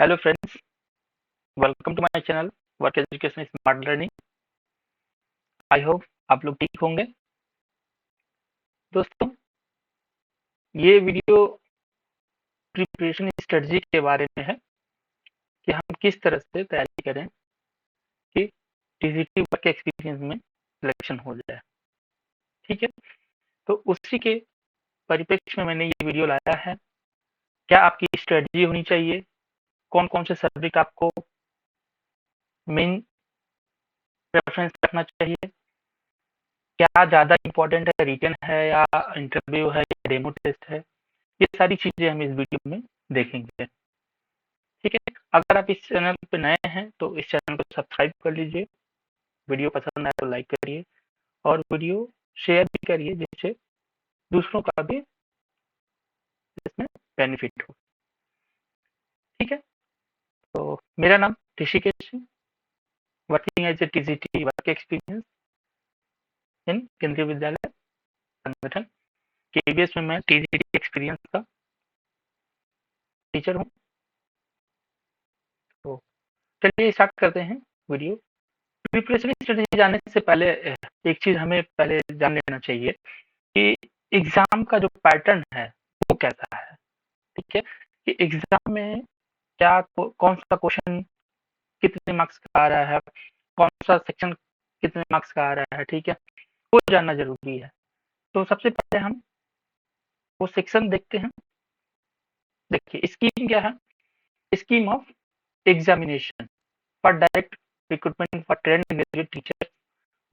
Hello friends, welcome to my channel work education smart learning. I hope आप लोग ठीक होंगे। दोस्तों, ये वीडियो प्रिपरेशन स्ट्रेटजी के बारे में है कि हम किस तरह से तैयारी करें कि टीजीटी वर्क एक्सपीरियंस में सिलेक्शन हो जाए। ठीक है, तो उसी के परिप्रेक्ष्य में मैंने ये वीडियो लाया है। क्या आपकी स्ट्रेटजी होनी चाहिए, कौन कौन से सब्जेक्ट आपको मेन प्रेफरेंस रखना चाहिए, क्या ज़्यादा इम्पोर्टेंट है, रिटन है या इंटरव्यू है या डेमो टेस्ट है, ये सारी चीज़ें हम इस वीडियो में देखेंगे। ठीक है, अगर आप इस चैनल पे नए हैं तो इस चैनल को सब्सक्राइब कर लीजिए, वीडियो पसंद आए तो लाइक करिए और वीडियो शेयर भी करिए जिससे दूसरों का भी इसमें बेनिफिट हो। ठीक है, तो मेरा नाम ऋषिकेश है, working as a TGT work experience in Kendriya Vidyalaya संगठन केबीएस में मैं टीजीटी एक्सपीरियंस का टीचर हूँ। तो चलिए स्टार्ट करते हैं वीडियो। प्रिपरेशन स्ट्रेटजी जानने से पहले एक चीज हमें पहले जान लेना चाहिए कि एग्जाम का जो पैटर्न है वो कैसा है। ठीक है, कि एग्जाम में क्या कौन सा क्वेश्चन कितने मार्क्स का आ रहा है, कौन सा सेक्शन कितने मार्क्स का आ रहा है। ठीक है, वो जानना जरूरी है। तो सबसे पहले हम वो सेक्शन देखते हैं। देखिए स्कीम क्या है, scheme of examination for direct recruitment for trained graduate teacher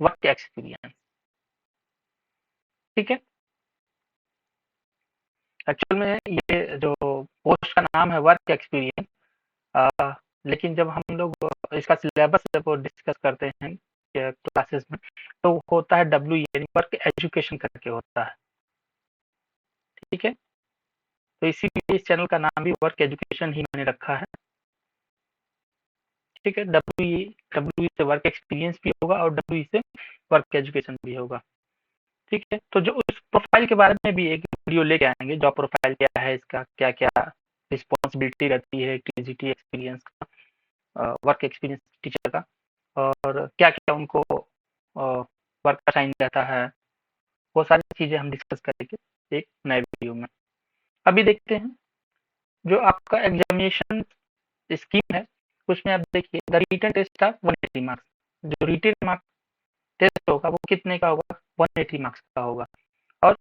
work experience. ठीक है, एक्चुअल में ये जो पोस्ट का नाम है वर्क एक्सपीरियंस, लेकिन जब हम लोग इसका सिलेबस जब डिस्कस करते हैं क्लासेस में तो होता है डब्ल्यू यानी वर्क एजुकेशन करके होता है। ठीक है, तो इसीलिए इस चैनल का नाम भी वर्क एजुकेशन ही मैंने रखा है। ठीक है, डब्ल्यू से वर्क एक्सपीरियंस भी होगा और डब्ल्यू से वर्क एजुकेशन भी होगा। ठीक है, तो जो उस प्रोफाइल के बारे में भी एक वीडियो लेके आएंगे, जॉब प्रोफाइल क्या है, इसका क्या क्या रिस्पॉन्सिबिलिटी रहती है टीजीटी एक्सपीरियंस का, वर्क एक्सपीरियंस टीचर का, और क्या क्या उनको वर्क असाइन रहता है, वो सारी चीजें हम डिस्कस करेंगे एक नए वीडियो में। अभी देखते हैं जो आपका एग्जामिनेशन स्कीम है, उसमें आप देखिए the written test of 180 marks. जो रिटन मार्क्स टेस्ट होगा वो कितने का होगा, 180 मार्क्स का होगा। और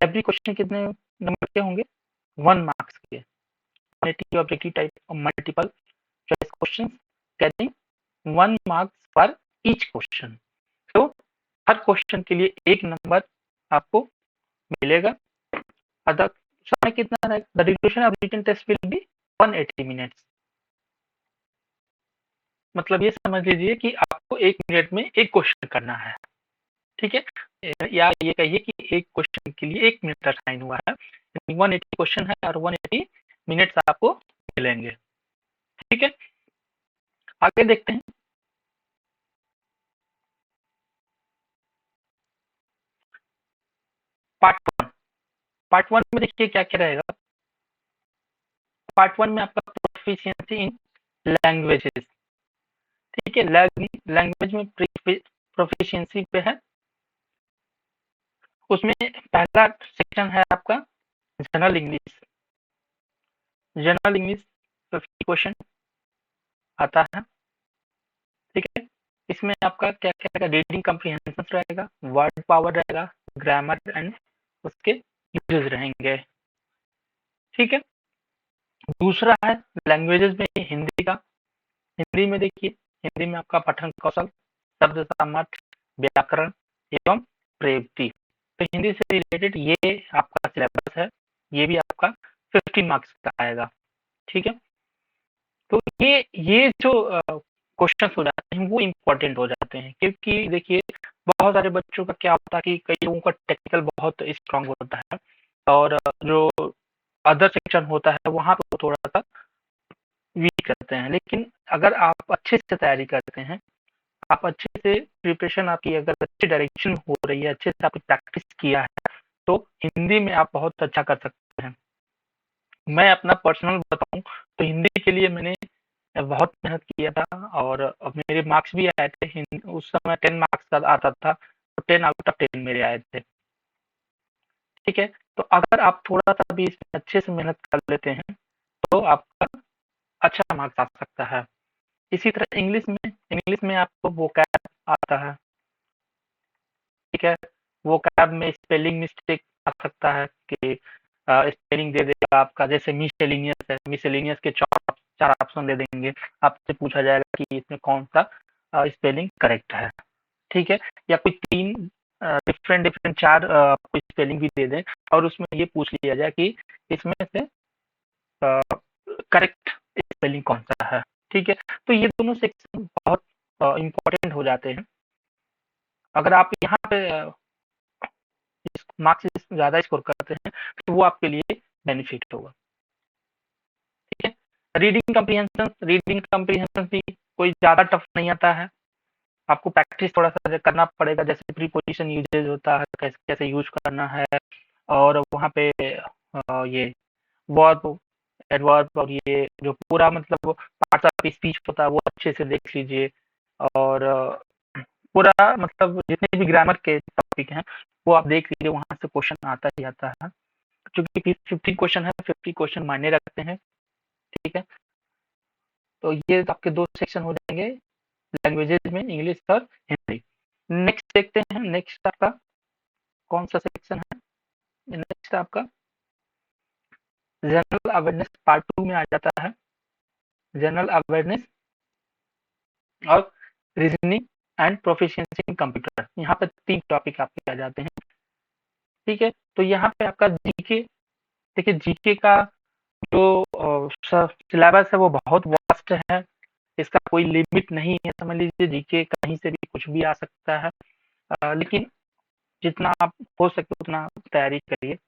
एवरी क्वेश्चन कितने नंबर के होंगे, 1 मार्क्स के। 180 objective type multiple choice question carrying 1 marks for each question. तो हर क्वेश्चन के लिए 1 नंबर आपको मिलेगा। अदर समय कितना रहेगा, the duration of written test will be 180 minutes. मतलब ये समझ लीजिए कि आपको 1 मिनट में एक क्वेश्चन करना है। ठीक है, या ये कहिए कि एक क्वेश्चन के लिए 1 मिनट असाइन हुआ है, 180 क्वेश्चन है और 180 मिनट्स आपको मिलेंगे। ठीक है, आगे देखते हैं। पार्ट वन में देखिए क्या क्या रहेगा। पार्ट वन में आपका प्रोफिशिएंसी इन लैंग्वेजेस। ठीक है, लैंग्वेज में प्रोफिशिएंसी पे है। उसमें पहला सेक्शन है आपका general English. General English 50 question आता है। ठीक है, इसमें आपका क्या क्या रहेगा, रीडिंग कम्प्रीहेंशन रहेगा, वर्ड पावर रहेगा, ग्रामर एंड उसके यूजेस रहेंगे। ठीक है, दूसरा है लैंग्वेजेस में हिंदी का। हिंदी में देखिए, हिंदी में आपका पठन कौशल, शब्द सामर्थ्य, व्याकरण एवं प्रयुक्ति। तो हिंदी से रिलेटेड ये आपका सिलेबस है, ये भी आपका 15 मार्क्स का आएगा। ठीक है, तो ये जो क्वेश्चन हो जाते हैं वो इम्पोर्टेंट हो जाते हैं, क्योंकि देखिए बहुत सारे बच्चों का क्या होता है कि कई लोगों का टेक्निकल बहुत स्ट्रांग होता है और जो अदर सेक्शन होता है वहाँ पर थोड़ा सा वीक करते हैं। लेकिन अगर आप अच्छे से तैयारी करते हैं, आप अच्छे से प्रिपरेशन आपकी अगर अच्छी डायरेक्शन हो रही है, अच्छे से आपने प्रैक्टिस किया है, तो हिंदी में आप बहुत अच्छा कर सकते हैं। मैं अपना पर्सनल बताऊं तो हिंदी के लिए मैंने बहुत मेहनत किया था और मेरे मार्क्स भी आए थे। उस समय 10 मार्क्स का आता था, तो 10 आउट ऑफ 10 मेरे आए थे। ठीक है, तो अगर आप थोड़ा सा भी इसमें अच्छे से मेहनत कर लेते हैं तो आपका अच्छा मार्क्स आ सकता है। इसी तरह इंग्लिश में आपको वोकैब आता है। ठीक है, वोकैब में स्पेलिंग मिस्टेक आ सकता है कि स्पेलिंग दे देगा आपका, जैसे मिससेलेनियस है, मिससेलेनियस के चार ऑप्शन दे देंगे, आपसे पूछा जाएगा कि इसमें कौन सा स्पेलिंग करेक्ट है। ठीक है, या कोई 3 डिफरेंट 4 कोई स्पेलिंग भी दे दें और उसमें ये पूछ लिया जाए कि इसमें से करेक्ट स्पेलिंग कौन सा है। ठीक है, तो ये दोनों सेक्शन बहुत इम्पोर्टेंट हो जाते हैं। अगर आप यहाँ पे मार्क्स ज़्यादा स्कोर करते हैं तो वो आपके लिए बेनिफिट होगा। ठीक है, रीडिंग कम्प्रीहेंशन भी कोई ज़्यादा टफ नहीं आता है। आपको प्रैक्टिस थोड़ा सा करना पड़ेगा, जैसे प्रीपोजिशन यूजेज होता है, कैसे कैसे यूज करना है, और वहाँ पे ये वर्ब, एडवर्ब और ये जो पूरा मतलब पार्ट्स ऑफ स्पीच होता है वो अच्छे से देख लीजिए। और पूरा मतलब जितने भी ग्रामर के टॉपिक हैं वो आप देख लीजिए, वहाँ से क्वेश्चन आता ही आता है। क्योंकि 50 क्वेश्चन है, 50 क्वेश्चन मायने रखते हैं। ठीक है, तो ये आपके 2 सेक्शन हो जाएंगे लैंग्वेजेज में, इंग्लिश और हिंदी। नेक्स्ट देखते हैं, नेक्स्ट आपका कौन सा सेक्शन है। नेक्स्ट आपका जनरल अवेयरनेस पार्ट 2 में आ जाता है। जनरल अवेयरनेस और reasoning and proficiency in computer, यहाँ पे 3 टॉपिक आपके आ जाते हैं। ठीक है, तो यहाँ पे आपका जीके, देखिए जीके का जो सिलेबस है वो बहुत वास्ट है, इसका कोई लिमिट नहीं है। समझ लीजिए जीके कहीं से भी कुछ भी आ सकता है, लेकिन जितना आप हो सके उतना तैयारी करिए।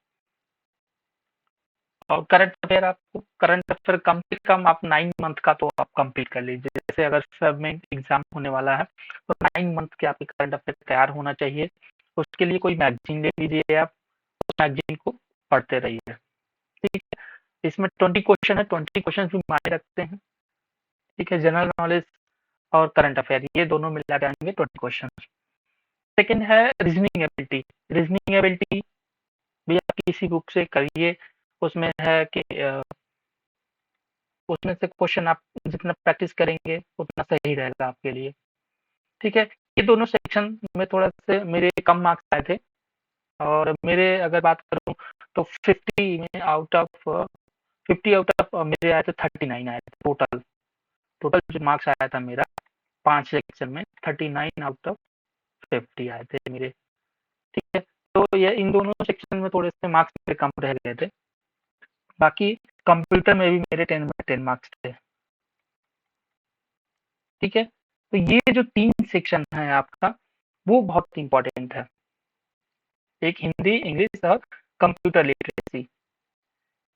और करंट अफेयर कम से कम आप 9 मंथ का तो आप कंप्लीट कर लीजिए। जैसे अगर सब में एग्जाम होने वाला है तो 9 मंथ के आपके करंट अफेयर तैयार होना चाहिए। उसके लिए कोई मैगजीन ले लीजिए, आप उस मैगजीन को पढ़ते रहिए। ठीक है, इसमें 20 क्वेश्चन है, 20 क्वेश्चन भी मायने रखते हैं। ठीक है, जनरल नॉलेज और करंट अफेयर ये दोनों मिला के आएंगे 20 क्वेश्चन। सेकेंड है रीजनिंग एबिलिटी। रीजनिंग एबिलिटी भी आप किसी बुक से करिए, उसमें है कि उसमें से क्वेश्चन आप जितना प्रैक्टिस करेंगे उतना सही रहेगा आपके लिए। ठीक है, ये दोनों सेक्शन में थोड़ा से मेरे कम मार्क्स आए थे, और मेरे अगर बात करूं तो 50 आउट ऑफ मेरे आए थे 39 आए थे टोटल। टोटल जो मार्क्स आया था मेरा 5 सेक्शन में 39 आउट ऑफ 50 आए थे मेरे। ठीक है, तो ये इन दोनों सेक्शन में थोड़े से मार्क्स मेरे कम रह गए थे। बाकी कंप्यूटर में भी मेरे 10 में 10 मार्क्स थे। ठीक है, तो ये जो 3 सेक्शन है आपका वो बहुत इंपॉर्टेंट है। एक हिंदी, इंग्लिश और कंप्यूटर लिटरेसी,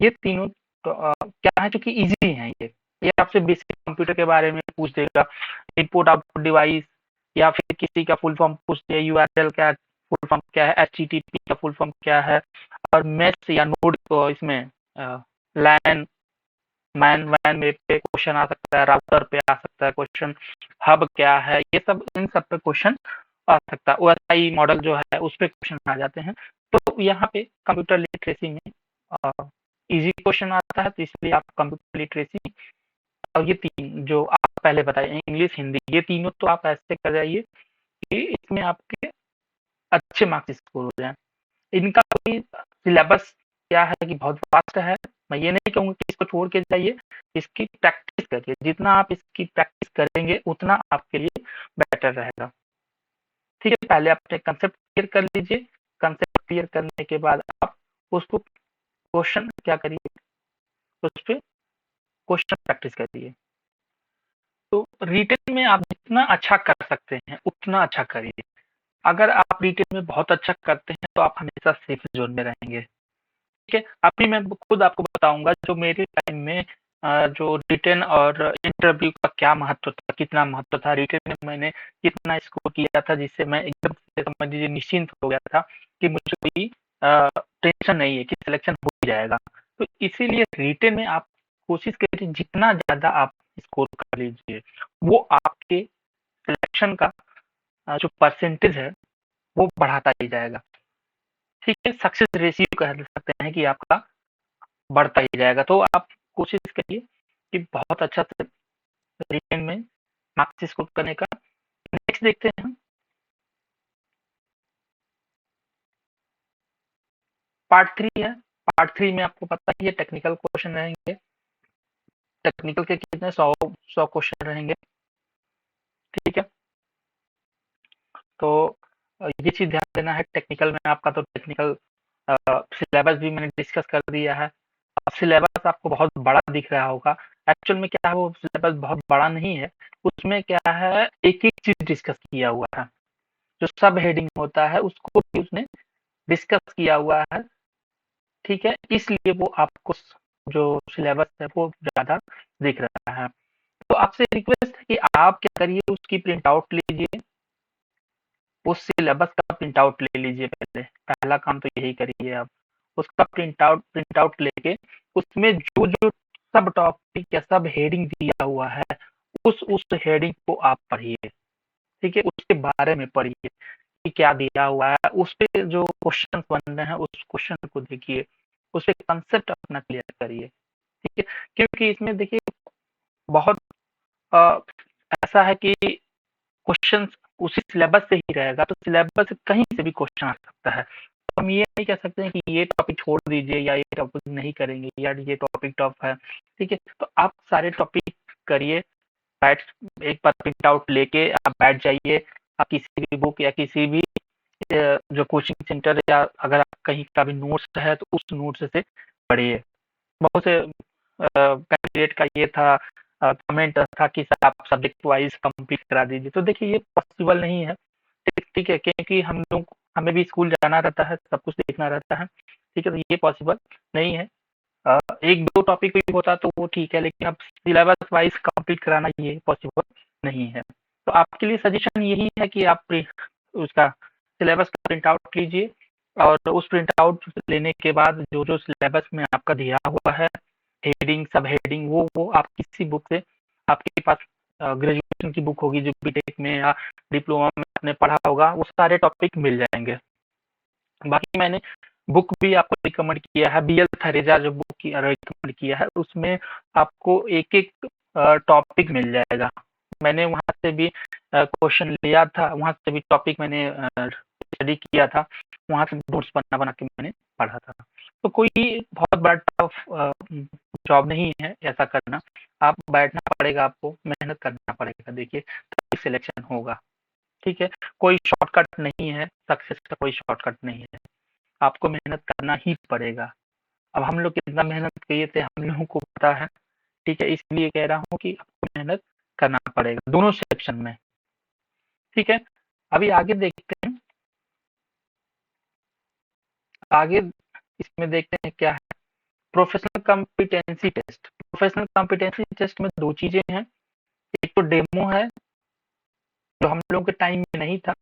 ये तीनों तो, क्या है, चूंकि इजी हैं ये आपसे बेसिक कंप्यूटर के बारे में पूछ देगा, इनपुट आउटपुट डिवाइस, या फिर किसी का फुल फॉर्म पूछ दिया, यूआरएल का फुल फॉर्म क्या है, एचटीटीपी का फुल फॉर्म क्या है, और मेश या नोड को इसमें लैन मैन वैन में पे क्वेश्चन आ सकता है, राउटर पे आ सकता है क्वेश्चन, हब क्या है, ये सब इन सब पे क्वेश्चन आ सकता है। ओएसआई मॉडल जो है उस पे क्वेश्चन आ जाते हैं। तो यहाँ पे कंप्यूटर लिटरेसी में इजी क्वेश्चन आता है, तो इसलिए आप कंप्यूटर लिटरेसी और ये 3 जो आप पहले बताए इंग्लिश, हिंदी, ये तीनों तो आप ऐसे कर जाइए कि इसमें आपके अच्छे मार्क्स स्कोर हो जाए। इनका कोई सिलेबस क्या है कि बहुत वास्ट है, मैं ये नहीं कहूँगा कि इसको छोड़ के जाइए, इसकी प्रैक्टिस करिए, जितना आप इसकी प्रैक्टिस करेंगे उतना आपके लिए बेटर रहेगा। ठीक है, पहले अपने कंसेप्ट क्लियर कर लीजिए, कंसेप्ट क्लियर करने के बाद आप उसको क्वेश्चन क्या करिए, उस पर क्वेश्चन प्रैक्टिस करिए। तो रिटेन में आप जितना अच्छा कर सकते हैं उतना अच्छा करिए। अगर आप रिटेन में बहुत अच्छा करते हैं तो आप हमेशा सेफ जोन में रहेंगे। ठीक है, अभी मैं खुद आपको बताऊंगा जो मेरे टाइम में जो रिटेन और इंटरव्यू का क्या महत्व था, कितना महत्व था। रिटेन में मैंने कितना स्कोर किया था जिससे मैं एकदम से समझ लीजिए निश्चिंत हो गया था कि मुझे कोई टेंशन नहीं है कि सिलेक्शन हो जाएगा। तो इसीलिए रिटेन में आप कोशिश करिए जितना ज़्यादा आप स्कोर कर लीजिए, वो आपके सिलेक्शन का जो परसेंटेज है, वो बढ़ाता ही जाएगा। ठीक है? सक्सेस रेशियो कह सकते हैं कि आपका बढ़ता ही जाएगा। तो आप कोशिश करिए कि बहुत अच्छा से रिटेन में मार्क्स स्कोर करने का। नेक्स्ट देखते हैं हम। पार्ट 3 है। पार्ट 3 में आपको पता ही है टेक्निकल क्वेश्चन रहेंगे। टेक्निकल के कितने 100 क्वेश्चन रहेंगे। ठीक है? तो ये चीज़ ध्यान देना है। टेक्निकल में आपका तो टेक्निकल सिलेबस भी मैंने डिस्कस कर दिया है। सिलेबस आपको बहुत बड़ा दिख रहा होगा। एक्चुअल में क्या है, वो सिलेबस बहुत बड़ा नहीं है। उसमें क्या है, एक-एक चीज़ डिस्कस किया हुआ है। जो सब हेडिंग होता है उसको भी उसने डिस्कस किया हुआ है। ठीक है? इसलिए वो आपको जो सिलेबस है वो ज़्यादा दिख रहा है। तो आपसे रिक्वेस्ट है कि आप क्या करिए, उसकी प्रिंट आउट लीजिए। उस सिलेबस का प्रिंट आउट ले लीजिए पहले। पहला काम तो यही करिए आप। उसका प्रिंट आउट लेके उसमें जो-जो सब टॉपिक या सब हेडिंग दिया हुआ है, उस हेडिंग को आप पढ़िए। ठीक है? उसके बारे में पढ़िए कि क्या दिया हुआ है। उस पे जो क्वेश्चन बन रहे हैं उस क्वेश्चन को देखिए। उसपे कांसेप्ट अपना क्लियर करिए। ठीक है? क्योंकि इसमें देखिए बहुत अ, ऐसा है कि क्वेश्चन उसी सिलेबस से ही रहेगा, तो सिलेबस से कहीं से भी क्वेश्चन आ सकता है। तो हम ये नहीं कह सकते हैं कि ये टॉपिक छोड़ दीजिए या ये टॉपिक नहीं करेंगे या ये टॉपिक टफ है। ठीक है? तो आप सारे टॉपिक करिए। बैठ एक बार प्रिंट आउट लेके आप बैठ जाइए। आप किसी भी बुक या किसी भी जो कोचिंग सेंटर या अगर आप कहीं का भी नोट्स है तो उस नोट्स से पढ़िए। बहुत से कैंडिडेट का ये था कमेंट था कि सर आप सब्जेक्ट वाइज कंप्लीट करा दीजिए। तो देखिए ये पॉसिबल नहीं है। ठीक है? क्योंकि हमें भी स्कूल जाना रहता है, सब कुछ देखना रहता है। ठीक है? तो ये पॉसिबल नहीं है। 1-2 टॉपिक भी होता तो वो ठीक है, लेकिन अब सिलेबस वाइज कंप्लीट कराना ये पॉसिबल नहीं है। तो आपके लिए सजेशन यही है कि आप उसका सिलेबस का प्रिंट आउट लीजिए और उस प्रिंट आउट लेने के बाद जो-जो सिलेबस में आपका दिया हुआ है, हेडिंग, सब हेडिंग वो आप किसी बुक से आपके पास ग्रेजुएशन की बुक होगी जो बीटेक में या डिप्लोमा में आपने पढ़ा होगा, वो सारे टॉपिक मिल जाएँगे। बाकी मैंने बुक भी आपको रिकमेंड किया है, बीएल थरेजा जो बुक की रिकमेंड किया है, उसमें आपको एक-एक टॉपिक मिल जाएगा। मैंने वहाँ से भी क्वेश्चन लिया था, वहाँ से भी टॉपिक मैंने स्टडी किया था, वहाँ से नोट्स बना-बना के मैंने पढ़ा था। तो कोई बहुत बड़ा टफ जॉब नहीं है ऐसा करना। आप बैठना पड़ेगा आपको, मेहनत करना पड़ेगा देखिए, तभी सिलेक्शन होगा। ठीक है? कोई शॉर्टकट नहीं है, सक्सेस का कोई शॉर्टकट नहीं है। आपको मेहनत करना ही पड़ेगा। अब हम लोग कितना मेहनत किए थे हम लोगों को पता है। ठीक है? इसलिए कह रहा हूँ कि आपको मेहनत करना पड़ेगा दोनों सेक्शन में। ठीक है? अभी आगे देखते हैं। आगे इसमें देखते हैं क्या है। Professional competency test. Professional competency test में 2 चीज़ें हैं। एक तो डेमो है, जो हम लोगों के टाइम में नहीं था।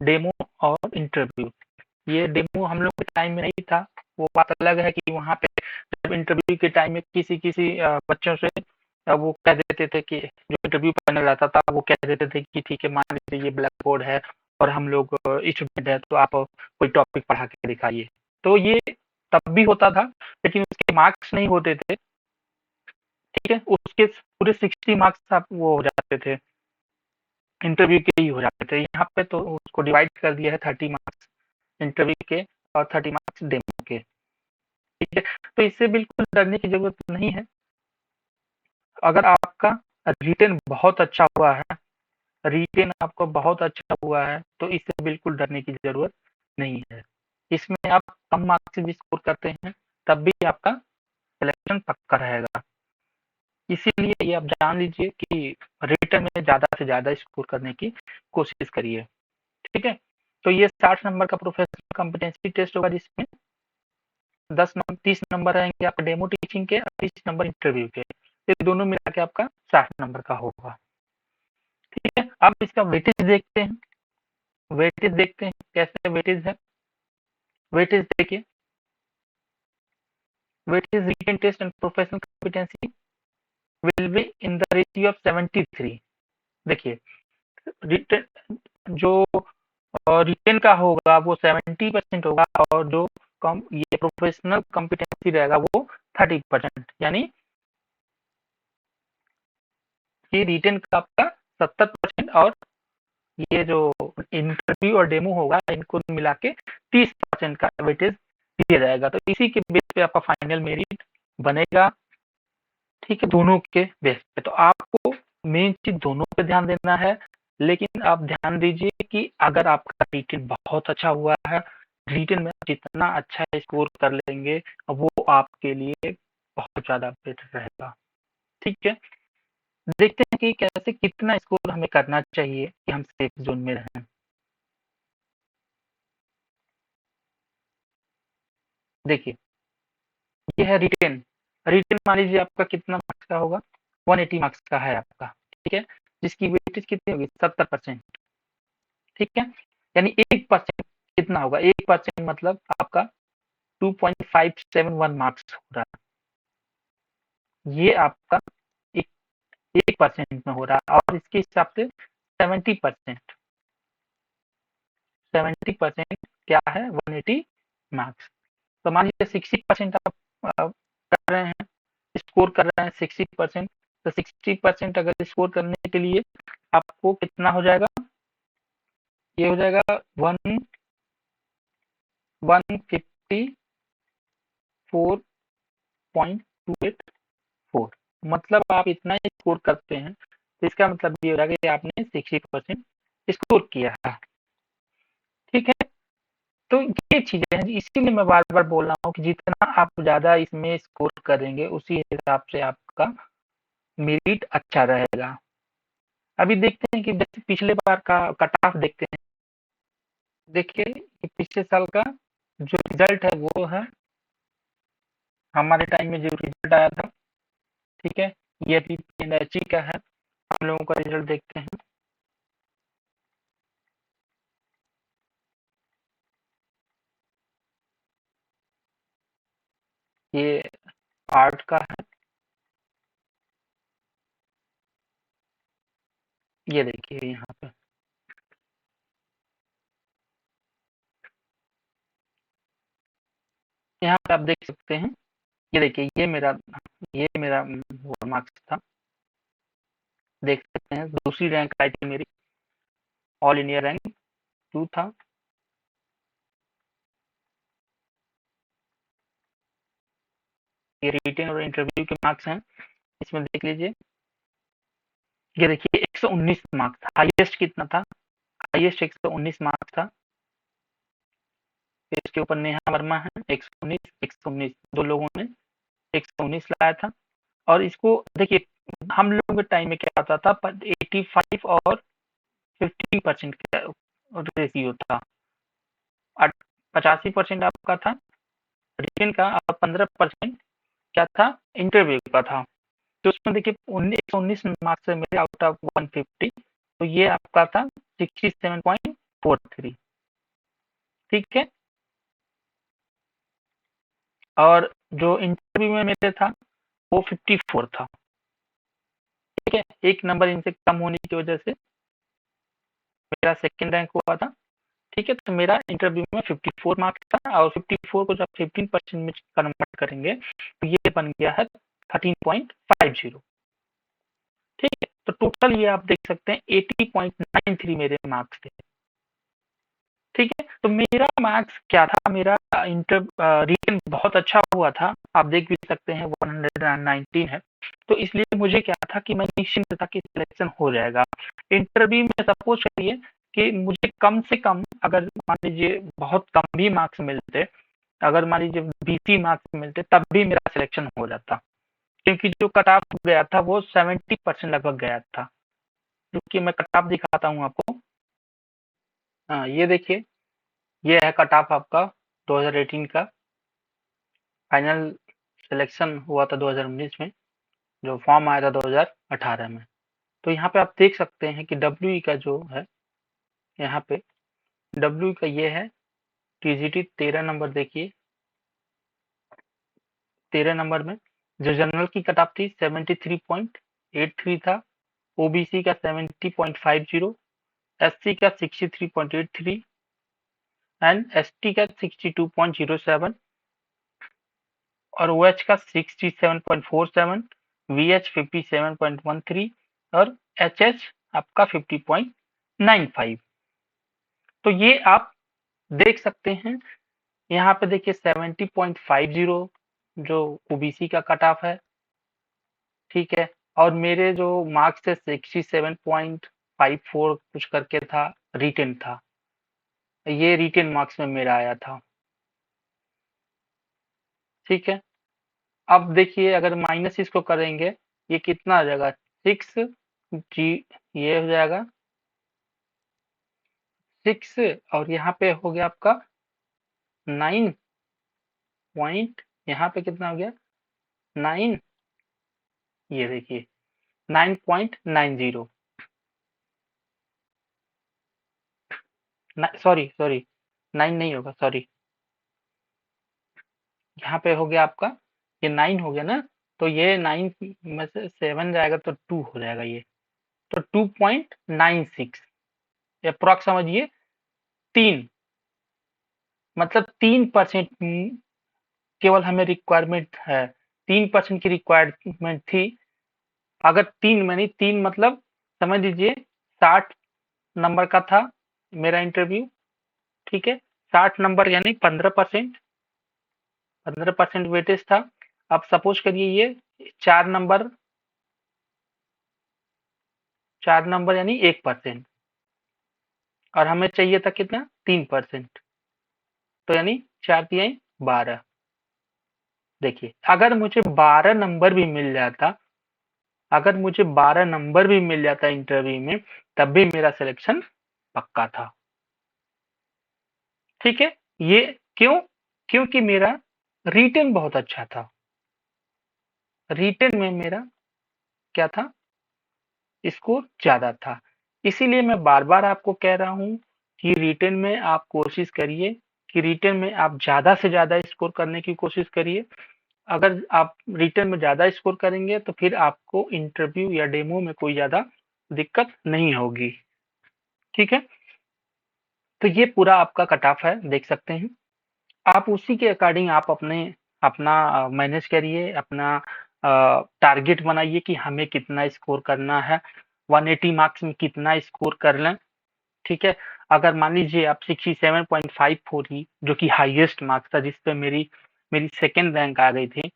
डेमो और इंटरव्यू। ये डेमो हम लोग के टाइम में नहीं था। वो बात अलग है कि वहाँ पे जब इंटरव्यू के टाइम में किसी बच्चों से वो कह देते थे कि जो इंटरव्यू पैनल रहता था वो कह देते थे कि ठीक है, मान लीजिए ये ब्लैक बोर्ड है और हम लोग स्टूडेंट है, तो आप कोई टॉपिक पढ़ा के दिखाइए। तो ये तब भी होता था, लेकिन उसके मार्क्स नहीं होते थे। ठीक है? उसके पूरे 60 मार्क्स आप वो हो जाते थे, इंटरव्यू के ही हो जाते थे। यहाँ पे तो उसको डिवाइड कर दिया है 30 मार्क्स इंटरव्यू के और 30 मार्क्स डेमो के। ठीक है? तो इससे बिल्कुल डरने की ज़रूरत नहीं है। अगर आपका रिटेन बहुत अच्छा हुआ है, रिटेन आपका बहुत अच्छा हुआ है, तो इससे बिल्कुल डरने की ज़रूरत नहीं है। इसमें आप कम मार्क्स भी स्कोर करते हैं, तब भी आपका सिलेक्शन पक्का रहेगा। इसीलिए ये आप जान लीजिए कि रिटन में ज़्यादा से ज़्यादा स्कोर करने की कोशिश करिए। ठीक है? तो ये 60 नंबर का प्रोफेशनल कॉम्पिटेंसी टेस्ट होगा जिसमें 30 नंबर रहेंगे आपके डेमो टीचिंग के और 30 नंबर इंटरव्यू के। ये दोनों मिला के आपका 60 नंबर का होगा। ठीक है? अब इसका वेटेज देखते हैं। वेटेज देखते हैं कैसे वेटेज है। वेटेज देखिए। Weightage written test and professional competency will be in the ratio of 73. देखिए रिटन जो रिटेन का होगा वो 70% होगा और जो ये प्रोफेशनल कॉम्पिटेंसी रहेगा वो 30%, यानी कि रिटेन का आपका 70% और ये जो इंटरव्यू और डेमो होगा इनको मिला के 30% का वेटेज दिया जाएगा। तो इसी के बेस पे आपका फाइनल मेरिट बनेगा, ठीक है, दोनों के बेस पे। तो आपको मेन चीज दोनों पे ध्यान देना है, लेकिन आप ध्यान दीजिए कि अगर आपका रिटेन बहुत अच्छा हुआ है, रिटेन में जितना अच्छा स्कोर कर लेंगे वो आपके लिए बहुत ज्यादा बेटर रहेगा, ठीक है। देखते हैं कि कैसे कितना स्कोर हमें करना चाहिए कि हम सेफ जोन में रहें। देखिए ये है रिटेन। रिटेन मान लीजिए आपका कितना मार्क्स का होगा, 180 मार्क्स का है आपका, ठीक है, जिसकी वेटेज कितनी होगी 70%, ठीक है, यानी 1% कितना होगा, 1% मतलब आपका 2.571 मार्क्स हो रहा है, ये आपका 1% में हो रहा है। और इसके हिसाब से 70% 70% क्या है 180 मार्क्स। तो मान लीजिए 60% आप कर रहे हैं, स्कोर कर रहे हैं 60%, तो 60% अगर स्कोर करने के लिए आपको कितना हो जाएगा, ये हो जाएगा 154.284, मतलब आप इतना स्कोर करते हैं तो इसका मतलब ये हो जाएगा कि आपने 60% स्कोर किया है, ठीक है। तो ये चीजें हैं, इसीलिए मैं बार बार बोल रहा हूँ कि जितना आप ज्यादा इसमें स्कोर करेंगे उसी हिसाब से आपका मेरिट अच्छा रहेगा। अभी देखते हैं कि जैसे पिछले बार का कट ऑफ देखते हैं। देखिए पिछले साल का जो रिजल्ट है वो है हमारे टाइम में जो रिजल्ट आया था, ठीक है, ये अभी एनएचई का है, हम लोगों का रिजल्ट देखते हैं। ये आर्ट का है, ये देखिए यहाँ पे आप देख सकते हैं, ये देखिए ये मेरा वो मार्क्स था, देख सकते हैं दूसरी रैंक आई थी मेरी, ऑल इंडिया रैंक 2 था। ये रिटेन और इंटरव्यू के मार्क्स हैं, इसमें देख लीजिए, ये देखिए 119 मार्क्स, हाईएस्ट कितना था, हाईएस्ट 119 मार्क्स था। फिर इसके ऊपर नेहा वर्मा है 119 119, दो लोगों ने 119 लाया था। और इसको देखिए हम लोगों के टाइम में क्या आता था, 85 और 15% का रेशियो था, 85% आपका था रिटेन का और 15% क्या था इंटरव्यू का था। तो उसमें देखिए 119 मार्क्स से मेरे आउट ऑफ 150, तो ये आपका था 67.43, ठीक है। और जो इंटरव्यू में मेरे था वो 54 था, ठीक है, एक नंबर इनसे कम होने की वजह से मेरा सेकंड रैंक हुआ था, ठीक है। तो मेरा इंटरव्यू में 54 मार्क्स था और 54 को जब 15% में कन्वर्ट करेंगे तो ये बन गया है 13.50, ठीक है। तो टोटल ये आप देख सकते हैं 80.93 मेरे मार्क्स थे, ठीक है। तो मेरा मार्क्स क्या था, मेरा इंटर रिटन बहुत अच्छा हुआ था, आप देख भी सकते हैं 119 है। तो इसलिए मुझे क्या था कि मैं निश्चिंत था कि सिलेक्शन हो जाएगा। इंटरव्यू में सपोज करिए कि मुझे कम से कम अगर मान लीजिए बहुत कम भी मार्क्स मिलते, अगर मान लीजिए 20 मार्क्स मिलते तब भी मेरा सिलेक्शन हो जाता, क्योंकि जो कट ऑफ गया था वो 70% लगभग गया था। क्योंकि मैं कट ऑफ दिखाता हूँ आपको, हाँ ये देखिए, ये है कट ऑफ आपका 2018 का, फाइनल सिलेक्शन हुआ था 2019 में, जो फॉर्म आया था 2018 में। तो यहाँ पे आप देख सकते हैं कि डब्ल्यू का जो है, यहाँ पे डब्ल्यू का ये है टीजीटी 13 नंबर, देखिए 13 नंबर में जो जनरल की कट ऑफ थी 73.83 था, ओबीसी का 70.50, एससी का 63.83 एंड एसटी का 62.07 और ओएच का 67.47, वीएच 57.13 और एचएच आपका 50.95। तो ये आप देख सकते हैं। यहाँ पे देखिए 70.50 जो ओबीसी का कट ऑफ है, ठीक है, और मेरे जो मार्क्स थे 67.54 कुछ करके था, रिटेन था, ये रिटेन मार्क्स में मेरा आया था, ठीक है। अब देखिए अगर माइनस इसको करेंगे, ये कितना आ जाएगा 6 जी, ये हो जाएगा 6 और यहाँ पे हो गया आपका 9 पॉइंट, यहाँ पे कितना हो गया 9, ये देखिए 9.90, सॉरी सॉरी 9 नहीं होगा, सॉरी, यहाँ पे हो गया आपका, ये 9 हो गया ना, तो ये 9 में से 7 जाएगा तो 2 हो जाएगा ये, तो 2.96 अप्रॉक्स समझिए 3, मतलब 3% केवल हमें रिक्वायरमेंट है, 3% की रिक्वायरमेंट थी। अगर 3 मैंने 3 मतलब समझ लीजिए 60 नंबर का था मेरा इंटरव्यू, ठीक है, 60 नंबर यानी 15%, 15% वेटेज था। अब सपोज करिए ये 4 नंबर, 4 नंबर यानी 1%, और हमें चाहिए था कितना 3%, तो यानी 4 तिहाई 12। देखिए अगर मुझे 12 नंबर भी मिल जाता, अगर मुझे 12 नंबर भी मिल जाता इंटरव्यू में, तब भी मेरा सिलेक्शन पक्का था, ठीक है। ये क्यों? क्योंकि मेरा रिटेन बहुत अच्छा था, रिटेन में मेरा क्या था, स्कोर ज्यादा था। इसीलिए मैं बार बार आपको कह रहा हूं कि रिटेन में आप कोशिश करिए, कि रिटेन में आप ज्यादा से ज्यादा स्कोर करने की कोशिश करिए। अगर आप रिटेन में ज्यादा स्कोर करेंगे तो फिर आपको इंटरव्यू या डेमो में कोई ज्यादा दिक्कत नहीं होगी, ठीक है। तो ये पूरा आपका कट ऑफ है, देख सकते हैं आप। उसी के अकॉर्डिंग आप अपने अपना मैनेज करिए, अपना टारगेट बनाइए कि हमें कितना स्कोर करना है, 180 मार्क्स में कितना स्कोर कर लें, ठीक है। अगर मान लीजिए आप 67.54 ही, जो कि हाईएस्ट मार्क्स था, जिस पे मेरी मेरी सेकंड रैंक आ गई थी,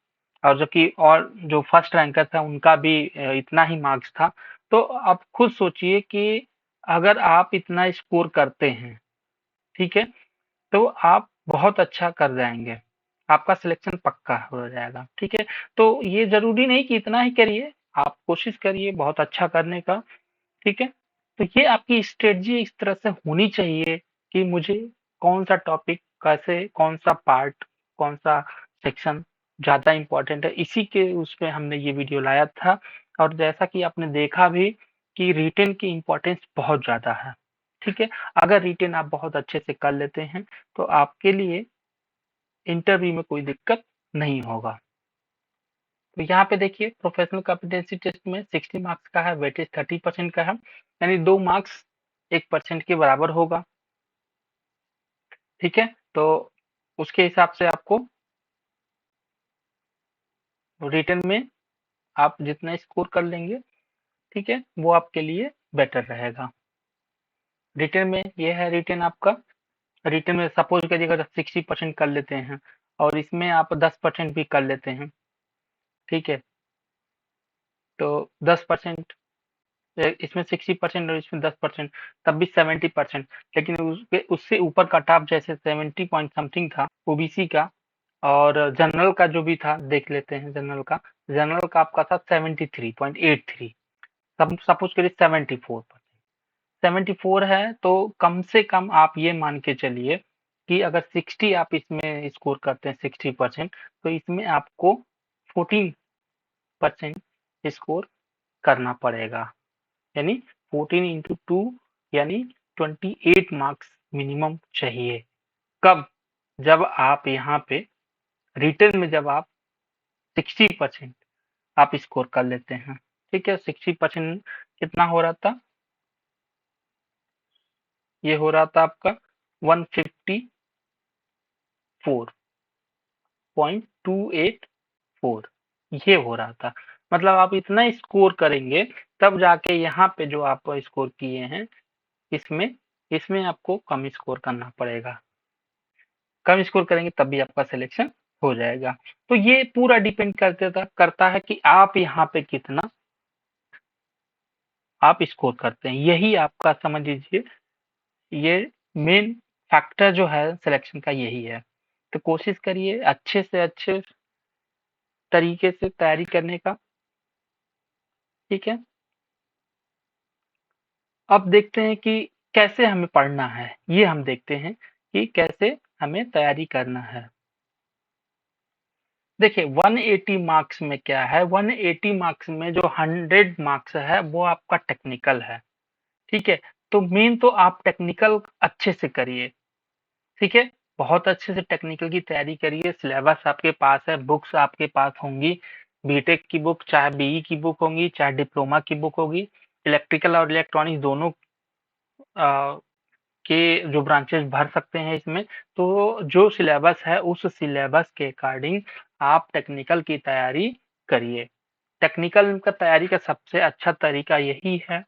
और जो कि और जो फर्स्ट रैंकर था उनका भी इतना ही मार्क्स था, तो आप खुद सोचिए कि अगर आप इतना स्कोर करते हैं, ठीक है, तो आप बहुत अच्छा कर जाएँगे, आपका सिलेक्शन पक्का हो जाएगा, ठीक है। तो ये ज़रूरी नहीं कि इतना ही करिए, आप कोशिश करिए बहुत अच्छा करने का, ठीक है। तो ये आपकी स्ट्रेटजी इस तरह से होनी चाहिए कि मुझे कौन-सा टॉपिक, कैसे, कौन-सा पार्ट, कौन-सा सेक्शन ज़्यादा इम्पोर्टेंट है, इसी के उसमें हमने ये वीडियो लाया था। और जैसा कि आपने देखा भी कि रिटेन की इम्पोर्टेंस बहुत ज़्यादा है, ठीक है। अगर रिटेन आप बहुत अच्छे से कर लेते हैं, तो आपके लिए इंटरव्यू में कोई दिक्कत नहीं होगा। तो यहाँ पे देखिए प्रोफेशनल कॉम्पिटेंसी टेस्ट में 60 मार्क्स का है, वेटेज 30% का है, यानी 2 मार्क्स 1% के बराबर होगा, ठीक है। तो उसके हिसाब से आपको रिटन में आप जितना स्कोर कर लेंगे, ठीक है, वो आपके लिए बेटर रहेगा। रिटन में ये है, रिटन आपका, रिटन में सपोज करिए अगर 60% कर लेते हैं और इसमें आप 10% भी कर लेते हैं, ठीक है, तो 10%, इसमें 60% और इसमें 10%, तब भी 70%। लेकिन उससे ऊपर कट ऑफ जैसे 70 पॉइंट समथिंग था ओबीसी का, और जनरल का जो भी था देख लेते हैं। जनरल का, जनरल का आपका था 73.83, सपोज करिए 74%, 74 है, तो कम से कम आप ये मान के चलिए कि अगर 60 आप इसमें स्कोर करते हैं 60%, तो इसमें आपको 14% स्कोर करना पड़ेगा, यानी 14 इंटू 2 यानी 28 मार्क्स मिनिमम चाहिए। कब? जब आप यहाँ पे रिटर्न में जब आप 60% आप स्कोर कर लेते हैं। ठीक है, 60% कितना हो रहा था? ये हो रहा था आपका 154.284, ये हो रहा था। मतलब आप इतना स्कोर करेंगे तब जाके यहाँ पे जो आप स्कोर किए हैं इसमें इसमें आपको कम स्कोर करना पड़ेगा। कम स्कोर करेंगे तब भी आपका सिलेक्शन हो जाएगा। तो ये पूरा डिपेंड करता है कि आप यहाँ पे कितना आप स्कोर करते हैं। यही आपका समझ लीजिए, ये मेन फैक्टर जो है सिलेक्शन का यही है। तो कोशिश करिए अच्छे से अच्छे तरीके से तैयारी करने का। ठीक है, अब देखते हैं कि कैसे हमें पढ़ना है। ये हम देखते हैं कि कैसे हमें तैयारी करना है। देखिए 180 मार्क्स में क्या है, 180 मार्क्स में जो 100 मार्क्स है वो आपका टेक्निकल है। ठीक है, तो मेन तो आप टेक्निकल अच्छे से करिए। ठीक है, बहुत अच्छे से टेक्निकल की तैयारी करिए। सिलेबस आपके पास है, बुक्स आपके पास होंगी, बीटेक की बुक, चाहे बीई की बुक होंगी, चाहे डिप्लोमा की बुक होगी। इलेक्ट्रिकल और इलेक्ट्रॉनिक्स दोनों के जो ब्रांचेस भर सकते हैं इसमें। तो जो सिलेबस है उस सिलेबस के अकॉर्डिंग आप टेक्निकल की तैयारी करिए। टेक्निकल का तैयारी का सबसे अच्छा तरीका यही है,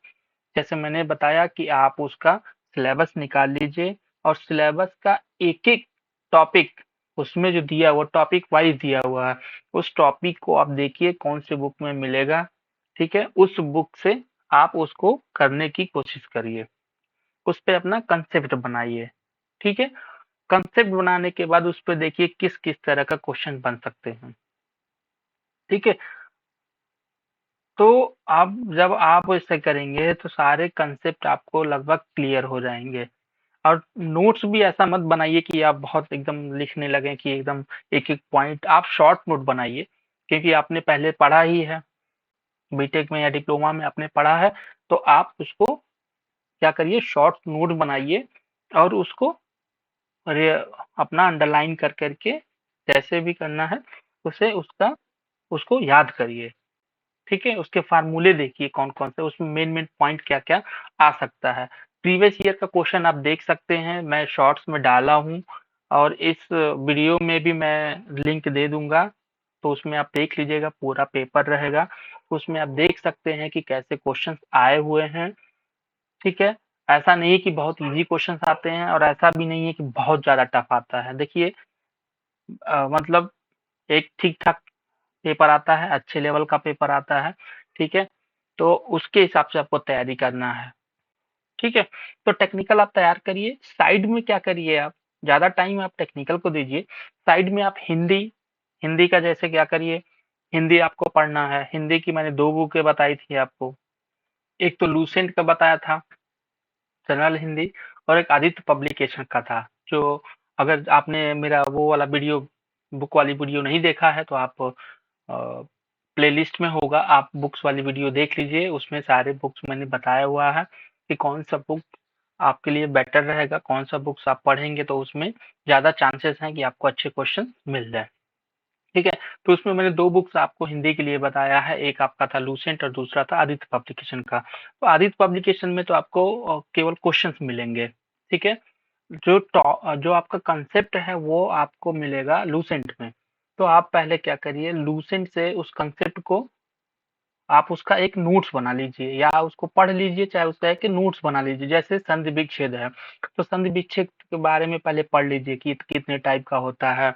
जैसे मैंने बताया कि आप उसका सिलेबस निकाल लीजिए और सिलेबस का एक-एक टॉपिक उसमें जो दिया हुआ टॉपिक वाइज़ दिया हुआ है, उस टॉपिक को आप देखिए कौन से बुक में मिलेगा। ठीक है, उस बुक से आप उसको करने की कोशिश करिए। उस पे अपना कंसेप्ट बनाइए। ठीक है, कंसेप्ट बनाने के बाद उस पे देखिए किस-किस तरह का क्वेश्चन बन सकते हैं। ठीक है, तो आप जब आप ऐसे करेंगे तो सारे कंसेप्ट आपको लगभग क्लियर हो जाएँगे। और नोट्स भी ऐसा मत बनाइए कि आप बहुत एकदम लिखने लगें कि एकदम एक-एक पॉइंट, आप शॉर्ट नोट बनाइए, क्योंकि आपने पहले पढ़ा ही है, बीटेक में या डिप्लोमा में आपने पढ़ा है, तो आप उसको क्या करिए शॉर्ट नोट बनाइए और उसको अरे अपना अंडरलाइन कर के जैसे भी करना है उसे उसको याद करिए। ठीक है, उसके फार्मूले देखिए कौन-कौन से, उसमें मेन-मेन पॉइंट क्या-क्या आ सकता है। प्रीवियस ईयर का क्वेश्चन आप देख सकते हैं, मैं शॉर्ट्स में डाला हूँ और इस वीडियो में भी मैं लिंक दे दूँगा, तो उसमें आप देख लीजिएगा, पूरा पेपर रहेगा। उसमें आप देख सकते हैं कि कैसे क्वेश्चंस आए हुए हैं। ठीक है, ऐसा नहीं है कि बहुत ईज़ी क्वेश्चंस आते हैं और ऐसा भी नहीं है कि बहुत ज़्यादा टफ आता है। देखिए मतलब एक ठीक-ठाक पेपर आता है, अच्छे लेवल का पेपर आता है, ठीक है? तो उसके हिसाब से आपको तैयारी करना है, ठीक है? तो टेक्निकल आप तैयार करिए, साइड में क्या करिए आप, ज़्यादा टाइम आप टेक्निकल को दीजिए, साइड में आप हिंदी हिंदी का जैसे क्या करिए, हिंदी आपको पढ़ना है, हिंदी की मैंने 2 बुकें बताई थी आपको, एक तो लूसेंट का बताया था, जनरल हिंदी और एक आदित्य पब्लिकेशन का था, जो अगर आपने मेरा वो वाला वीडियो बुक वाली वीडियो नहीं देखा है तो आप प्लेलिस्ट में होगा, आप बुक्स वाली वीडियो देख लीजिए, उसमें सारे बुक्स मैंने बताया हुआ है कि कौन सा बुक आपके लिए बेटर रहेगा, कौन सा बुक्स आप पढ़ेंगे तो उसमें ज़्यादा चांसेस हैं कि आपको अच्छे क्वेश्चन मिल जाए। ठीक है, तो उसमें मैंने 2 बुक्स आपको हिंदी के लिए बताया है, एक आपका था लूसेंट और दूसरा था आदित्य पब्लिकेशन का। तो आदित्य पब्लिकेशन में तो आपको केवल क्वेश्चंस मिलेंगे, ठीक है? जो आपका कंसेप्ट है वो आपको मिलेगा लूसेंट में। तो आप पहले क्या करिए, लूसेंट से उस कंसेप्ट को आप उसका एक नोट्स बना लीजिए या उसको पढ़ लीजिए, चाहे उसका एक नोट्स बना लीजिए। जैसे संधि विच्छेद है, तो संधि विच्छेद के बारे में पहले पढ़ लीजिए कि कितने टाइप का होता है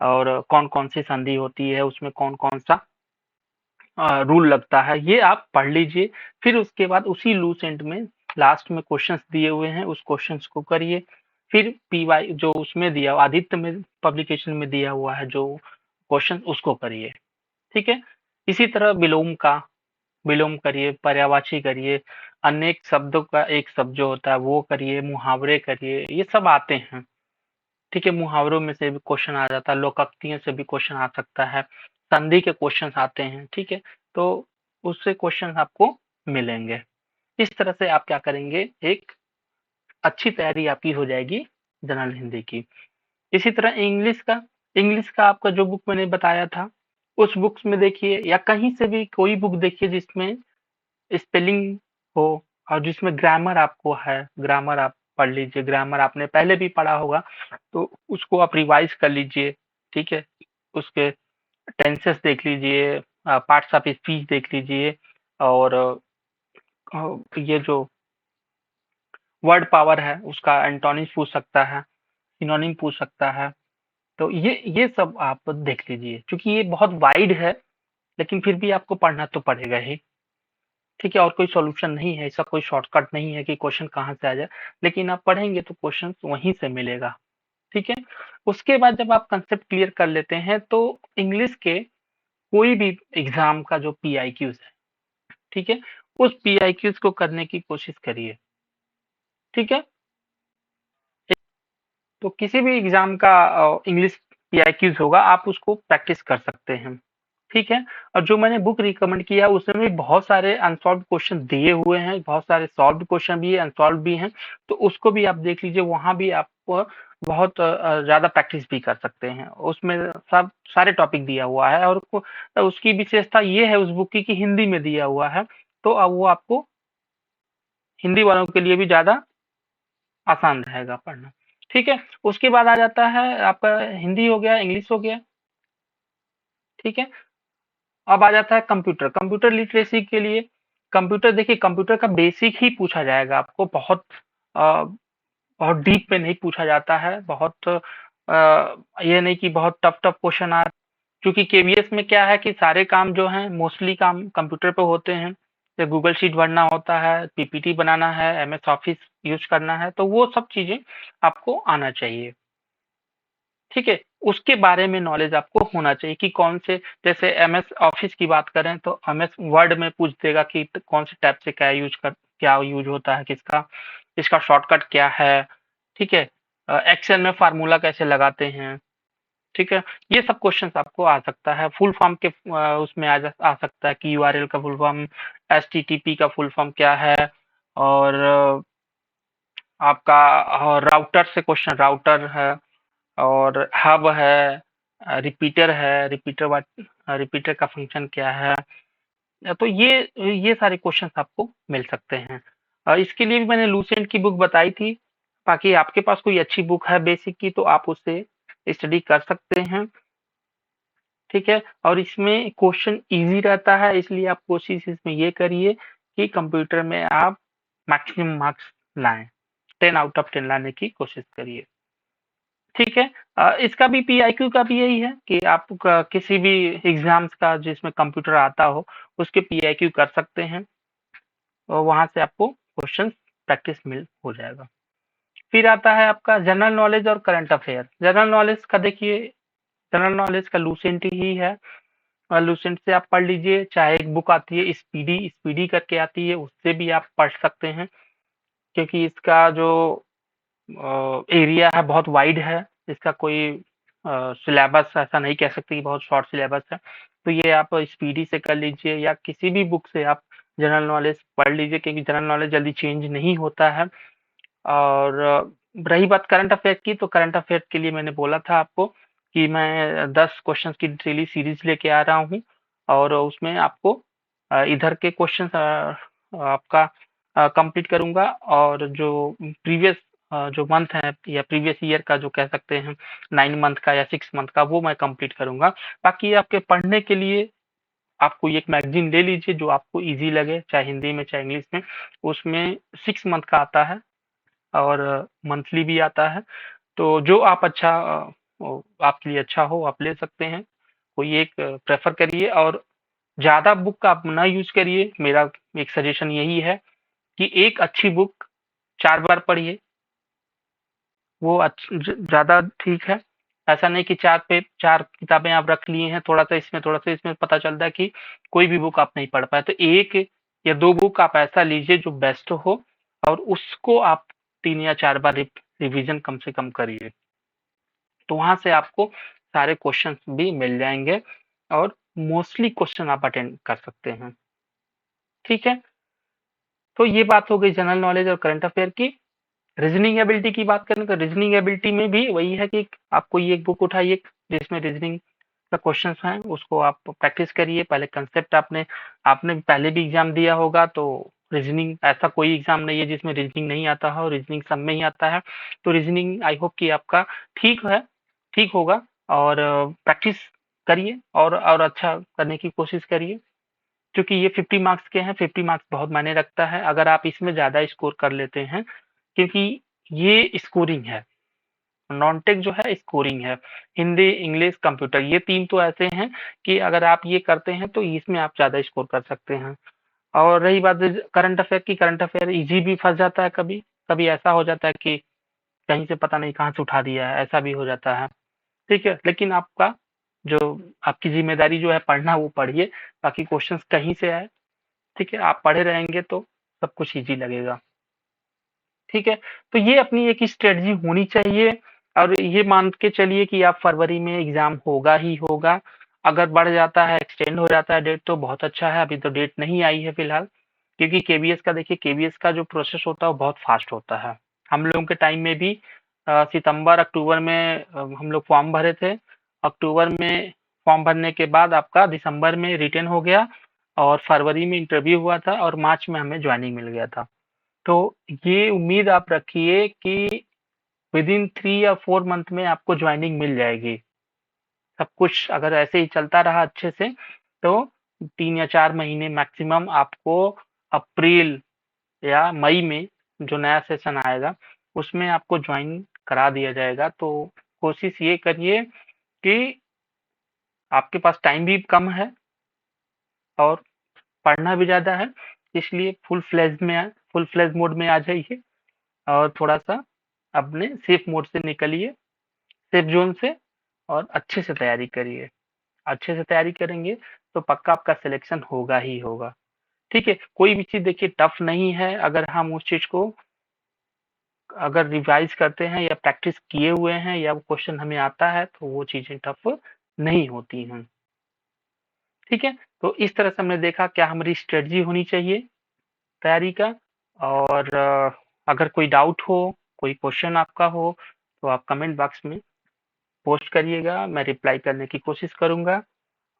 और कौन-कौन सी संधि होती है, उसमें कौन-कौन सा रूल लगता है, ये आप पढ़ लीजिए। फिर उसके बाद उसी लूसेंट में लास्ट में क्वेश्चंस दिए हुए हैं, उस क्वेश्चंस को करिए। फिर पीवाई जो उसमें दिया हुआ आदित्य में पब्लिकेशन में दिया हुआ है जो क्वेश्चन उसको करिए, ठीक है? इसी तरह विलोम करिए, पर्यायवाची करिए, अनेक शब्दों का एक शब्द जो होता है वो करिए, मुहावरे करिए, ये सब आते हैं। ठीक है, मुहावरों में से भी क्वेश्चन आ जाता है, लोकोक्तियों से भी क्वेश्चन आ सकता है, संधि के क्वेश्चन आते हैं, ठीक है? तो उससे क्वेश्चन आपको मिलेंगे। इस तरह से आप क्या करेंगे, एक अच्छी तैयारी आपकी हो जाएगी जनरल हिंदी की। इसी तरह इंग्लिश का आपका जो बुक मैंने बताया था, उस बुक्स में देखिए या कहीं से भी कोई बुक देखिए जिसमें स्पेलिंग हो और जिसमें ग्रामर आपको है, ग्रामर आप पढ़ लीजिए, ग्रामर आपने पहले भी पढ़ा होगा, तो उसको आप रिवाइज़ कर लीजिए, ठीक है? उसके टेंसेस देख लीजिए, पार्ट्स ऑफ स्पीच देख लीजिए और ये जो वर्ड पावर है, उसका एंटोनिम्स पूछ सकता है, सिनोनिम पूछ सकता है, तो ये सब आप देख लीजिए। चूँकि ये बहुत वाइड है, लेकिन फिर भी आपको पढ़ना तो पड़ेगा ही। ठीक है, और कोई सॉल्यूशन नहीं है, ऐसा कोई शॉर्टकट नहीं है कि क्वेश्चन कहाँ से आ जाए, लेकिन आप पढ़ेंगे तो क्वेश्चन वहीं से मिलेगा, ठीक है? उसके बाद जब आप कंसेप्ट क्लियर कर लेते हैं, तो इंग्लिश के कोई भी एग्ज़ाम का जो पीआईक्यूज़ है, ठीक है? उस पीआईक्यूज़ को करने की कोशिश करिए, ठीक है? तो किसी भी एग्ज़ाम का इंग्लिश पीआईक्यूज़ होगा, आप उसको प्रैक्टिस कर सकते हैं, ठीक है? और जो मैंने बुक रिकमेंड किया उसमें भी बहुत सारे अनसॉल्व्ड क्वेश्चन दिए हुए हैं, बहुत सारे सॉल्व्ड क्वेश्चन भी है, अनसॉल्व्ड भी हैं, तो उसको भी आप देख लीजिए, वहाँ भी आप बहुत ज़्यादा प्रैक्टिस भी कर सकते हैं। उसमें सब सारे टॉपिक दिया हुआ है और उसकी विशेषता ये है उस बुक की कि हिंदी में दिया हुआ है, तो अब वो आपको हिंदी वालों के लिए भी ज़्यादा आसान रहेगा पढ़ना, ठीक है? उसके बाद आ जाता है आपका हिंदी हो गया, इंग्लिश हो गया, ठीक है? अब आ जाता है कंप्यूटर, कंप्यूटर लिटरेसी के लिए कंप्यूटर देखिए कंप्यूटर का बेसिक ही पूछा जाएगा आपको अ, बहुत डीप में नहीं पूछा जाता है, ये नहीं कि बहुत टफ-टफ क्वेश्चन क्योंकि केवीएस में क्या है कि सारे काम जो हैं मोस्टली काम कंप्यूटर पे होते हैं। जैसे गूगल शीट भरना होता है, पीपीटी बनाना है, एमएस ऑफिस यूज़ करना है, तो वो सब चीज़ें आपको आना चाहिए। ठीक है? उसके बारे में नॉलेज आपको होना चाहिए कि कौन से जैसे एमएस ऑफिस की बात करें तो एमएस वर्ड में पूछ देगा कि कौन से टैब से क्या यूज़ होता है किसका, इसका शॉर्टकट क्या है, ठीक है? एक्सेल में फ़ॉर्मूला कैसे लगाते हैं, ठीक है? ये सब क्वेश्चंस आपको आ सकता है। फुल फॉर्म के उसमें आ सकता है कि यूआरएल का फुल फॉर्म, एचटीटीपी का फुल फॉर्म क्या है और आपका राउटर से क्वेश्चन राउटर है और हब है, रिपीटर का फंक्शन क्या है? तो ये सारे क्वेश्चंस आपको मिल सकते हैं। इसके लिए भी मैंने लूसेंट की बुक बताई थी, बाकी आपके पास कोई अच्छी बुक है बेसिक की तो आप उससे स्टडी कर सकते हैं, ठीक है? और इसमें क्वेश्चन ईज़ी रहता है इसलिए आप कोशिश इसमें ये करिए कि कंप्यूटर में आप मैक्सिमम मार्क्स लाएँ, 10 आउट ऑफ 10 लाने की कोशिश करिए। ठीक है। इसका भी पीआईक्यू का भी यही है कि आप किसी भी एग्जाम्स का जिसमें कंप्यूटर आता हो उसके पीआईक्यू कर सकते हैं और वहां से आपको क्वेश्चन प्रैक्टिस मिल हो जाएगा। फिर आता है आपका जनरल नॉलेज और करंट अफेयर। जनरल नॉलेज का देखिए, जनरल नॉलेज का लूसेंट ही है और लूसेंट से आप पढ़ लीजिए, चाहे एक बुक आती है स्पीडी स्पीडी करके आती है उससे भी आप पढ़ सकते हैं क्योंकि इसका जो एरिया है बहुत वाइड है, इसका कोई सिलेबस ऐसा नहीं कह सकते कि बहुत शॉर्ट सिलेबस है। तो ये आप स्पीडी से कर लीजिए या किसी भी बुक से आप जनरल नॉलेज पढ़ लीजिए क्योंकि जनरल नॉलेज जल्दी चेंज नहीं होता है। और रही बात करंट अफेयर की, तो करंट अफेयर के लिए मैंने बोला था आपको कि मैं 10 क्वेश्चंस की डेली सीरीज़ लेके आ रहा हूँ और उसमें आपको इधर के क्वेश्चंस आपका कंप्लीट करूँगा और जो प्रीवियस जो मंथ है या प्रीवियस ईयर का जो कह सकते हैं 9 मंथ का या 6 मंथ का वो मैं कंप्लीट करूँगा। बाकी आपके पढ़ने के लिए आप कोई एक मैगज़ीन ले लीजिए जो आपको ईज़ी लगे, चाहे हिंदी में चाहे इंग्लिश में। उसमें 6 मंथ का आता है और मंथली भी आता है। तो जो आप आपके लिए अच्छा हो आप ले सकते हैं। कोई एक प्रेफ़र करिए और ज़्यादा बुक आप ना यूज़ करिए। मेरा एक सजेशन यही है कि एक अच्छी बुक 4 बार पढ़िए। वो ज़्यादा ठीक है। ऐसा नहीं कि 4 किताबें आप रख लिए हैं, थोड़ा-सा इसमें पता चलता है कि कोई भी बुक आप नहीं पढ़ पाए। तो 1 या 2 बुक आप ऐसा लीजिए जो बेस्ट हो और उसको आप 3 या 4 बार रिवीज़न कम से कम करिए। तो वहाँ से आपको सारे क्वेश्चंस भी मिल जाएँगे और मोस्टली क्वेश्चन आप अटेंड कर सकते हैं। ठीक है? तो ये बात हो गई जनरल नॉलेज और करंट अफेयर की। रीजनिंग एबिलिटी की बात करें तो रीजनिंग एबिलिटी में भी वही है कि आप कोई एक बुक उठाइए जिसमें रीजनिंग का क्वेश्चंस हैं उसको आप प्रैक्टिस करिए। पहले कंसेप्ट आपने पहले भी एग्जाम दिया होगा, तो रीजनिंग ऐसा कोई एग्जाम नहीं है जिसमें रीजनिंग नहीं आता है, और रीजनिंग सब में ही आता है। तो रीजनिंग आई होप कि आपका ठीक है, ठीक होगा। और प्रैक्टिस करिए और अच्छा करने की कोशिश करिए, क्योंकि ये 50 मार्क्स के हैं। 50 मार्क्स बहुत मायने रखता है अगर आप इसमें ज़्यादा स्कोर कर लेते हैं, क्योंकि ये स्कोरिंग है। नॉन टेक जो है स्कोरिंग है। हिंदी, इंग्लिश, कंप्यूटर, ये 3 तो ऐसे हैं कि अगर आप ये करते हैं तो इसमें आप ज़्यादा स्कोर कर सकते हैं। और रही बात करंट अफेयर की, करंट अफेयर ईज़ी भी फँस जाता है कभी। कभी ऐसा हो जाता है कि कहीं से पता नहीं कहाँ से उठा दिया है, ऐसा भी हो जाता है। ठीक है? लेकिन आपका जो आपकी ज़िम्मेदारी जो है पढ़ना, वो पढ़िए, बाकी क्वेश्चंस कहीं से आए, ठीक है? आप पढ़े रहेंगे तो सब कुछ ईज़ी लगेगा। ठीक है? तो ये अपनी एक स्ट्रेटजी होनी चाहिए, और ये मान के चलिए कि आप फरवरी में एग्ज़ाम होगा ही होगा। अगर बढ़ जाता है, एक्सटेंड हो जाता है डेट, तो बहुत अच्छा है। अभी तो डेट नहीं आई है फिलहाल, क्योंकि केवीएस का देखिए, केवीएस का जो प्रोसेस होता है वो बहुत फास्ट होता है। हम लोगों के टाइम में भी सितंबर, अक्टूबर में हम लोग फॉर्म भरे थे। अक्टूबर में फॉर्म भरने के बाद आपका दिसंबर में रिटन हो गया, और फरवरी में इंटरव्यू हुआ था, और मार्च में हमें ज्वाइनिंग मिल गया था। तो ये उम्मीद आप रखिए कि विदिन 3 या 4 मंथ में आपको ज्वाइनिंग मिल जाएगी। सब कुछ अगर ऐसे ही चलता रहा अच्छे से, तो 3 या 4 महीने मैक्सिमम आपको अप्रैल या मई में जो नया सेशन आएगा, उसमें आपको ज्वाइन करा दिया जाएगा। तो कोशिश ये करिए कि आपके पास टाइम भी कम है और पढ़ना भी ज़्यादा है, इसलिए फुल फ्लेज मोड में आ जाइए, और थोड़ा-सा अपने सेफ मोड से निकलिए, सेफ ज़ोन से, और अच्छे से तैयारी करिए। अच्छे से तैयारी करेंगे तो पक्का आपका सिलेक्शन होगा ही होगा। ठीक है? कोई भी चीज़ देखिए टफ नहीं है, अगर हम उस चीज़ को अगर रिवाइज़ करते हैं या प्रैक्टिस किए हुए हैं, या वो क्वेश्चन हमें आता है, तो वो चीज़ें टफ नहीं होती हैं। ठीक है? तो इस तरह से हमने देखा क्या हमारी स्ट्रेटजी होनी चाहिए तैयारी का। और अगर कोई डाउट हो, कोई क्वेश्चन आपका हो, तो आप कमेंट बॉक्स में पोस्ट करिएगा, मैं रिप्लाई करने की कोशिश करूँगा।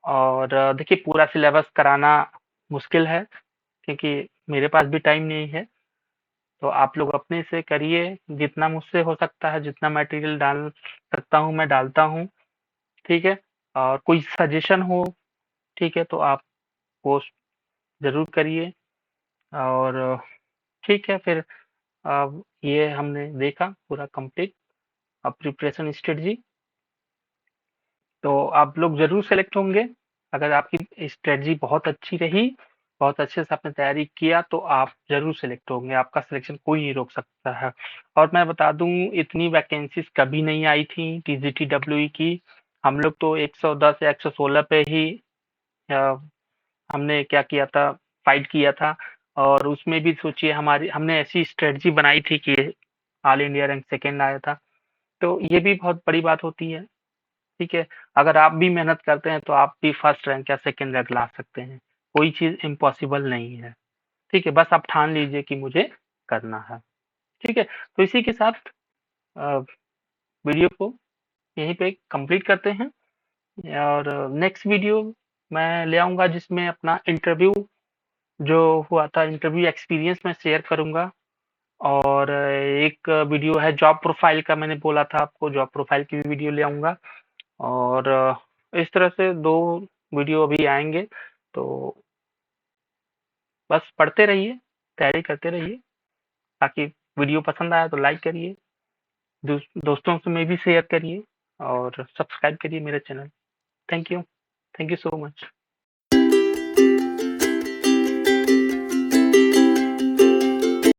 और देखिए, पूरा सिलेबस कराना मुश्किल है, क्योंकि मेरे पास भी टाइम नहीं है। तो आप लोग अपने से करिए, जितना मुझसे हो सकता है, जितना मटेरियल डाल सकता हूँ मैं डालता हूँ, ठीक है? और कोई सजेशन हो, ठीक है, तो आप पोस्ट ज़रूर करिए। और ठीक है फिर, ये हमने देखा पूरा कंप्लीट प्रिपरेशन स्ट्रेटजी। तो आप लोग ज़रूर सेलेक्ट होंगे, अगर आपकी स्ट्रेटजी बहुत अच्छी रही, बहुत अच्छे से आपने तैयारी किया, तो आप ज़रूर सेलेक्ट होंगे, आपका सिलेक्शन कोई नहीं रोक सकता है। और मैं बता दूँ, इतनी वैकेंसीज़ कभी नहीं आई थी टीजीटी-डब्ल्यूई की। हम लोग तो 110 या 116 पे ही अ, हमने क्या किया था, फाइट किया था। और उसमें भी सोचिए, हमने ऐसी स्ट्रेटजी बनाई थी कि ऑल इंडिया रैंक सेकंड आया था। तो ये भी बहुत बड़ी बात होती है। ठीक है? अगर आप भी मेहनत करते हैं तो आप भी फर्स्ट रैंक या सेकंड रैंक ला सकते हैं। कोई चीज़ इम्पॉसिबल नहीं है। ठीक है? बस आप ठान लीजिए कि मुझे करना है। ठीक है? तो इसी के साथ अ, वीडियो को यहीं पे कंप्लीट करते हैं, और नेक्स्ट वीडियो मैं ले आऊँगा जिसमें अपना इंटरव्यू जो हुआ था, इंटरव्यू एक्सपीरियंस मैं शेयर करूँगा। और एक वीडियो है जॉब प्रोफाइल का, मैंने बोला था आपको, जॉब प्रोफाइल की भी वीडियो ले आऊँगा। और इस तरह से 2 वीडियो अभी आएँगे। तो बस पढ़ते रहिए, तैयारी करते रहिए। ताकि वीडियो पसंद आया तो लाइक करिए, दोस्तों से में भी शेयर करिए, और सब्सक्राइब करिए मेरा channel. Thank you so much.